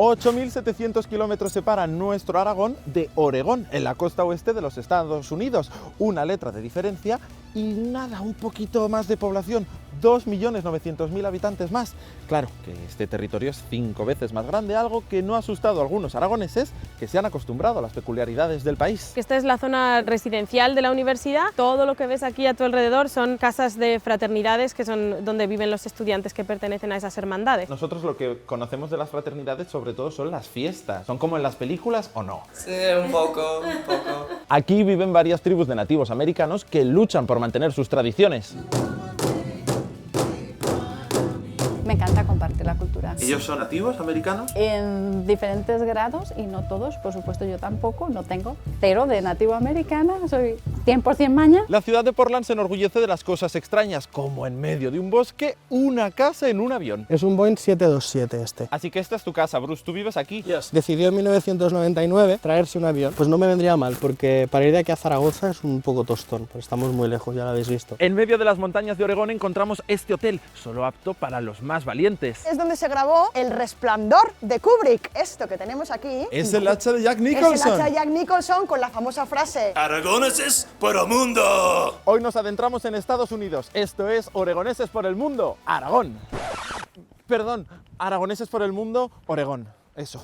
8.700 kilómetros separan nuestro Aragón de Oregón, en la costa oeste de los Estados Unidos. Una letra de diferencia y nada, un poquito más de población, 2.900.000 habitantes más. Claro que este territorio es 5 veces más grande, algo que no ha asustado a algunos aragoneses que se han acostumbrado a las peculiaridades del país. Esta es la zona residencial de la universidad. Todo lo que ves aquí a tu alrededor son casas de fraternidades, que son donde viven los estudiantes que pertenecen a esas hermandades. Nosotros lo que conocemos de las fraternidades sobre todo son las fiestas. ¿Son como en las películas o no? Sí, un poco. Aquí viven varias tribus de nativos americanos que luchan por mantener sus tradiciones. Me encanta compartir la cultura. ¿Ellos son nativos americanos? En diferentes grados y no todos, por supuesto yo tampoco, no tengo cero de nativo americana, soy 100% maña. La ciudad de Portland se enorgullece de las cosas extrañas, como en medio de un bosque, una casa en un avión. Es un Boeing 727 este. Así que esta es tu casa, Bruce, ¿tú vives aquí? Decidió en 1999 traerse un avión. Pues no me vendría mal, porque para ir de aquí a Zaragoza es un poco tostón, pero estamos muy lejos, ya lo habéis visto. En medio de las montañas de Oregón encontramos este hotel, solo apto para los más valientes. Es donde se grabó El Resplandor de Kubrick. Esto que tenemos aquí Es el hacha de Jack Nicholson. es el hacha de Jack Nicholson con la famosa frase Aragoneses por el mundo. Hoy nos adentramos en Estados Unidos. Esto es Oregoneses por el Mundo, Aragón. Perdón, Aragoneses por el Mundo, Oregón. Eso.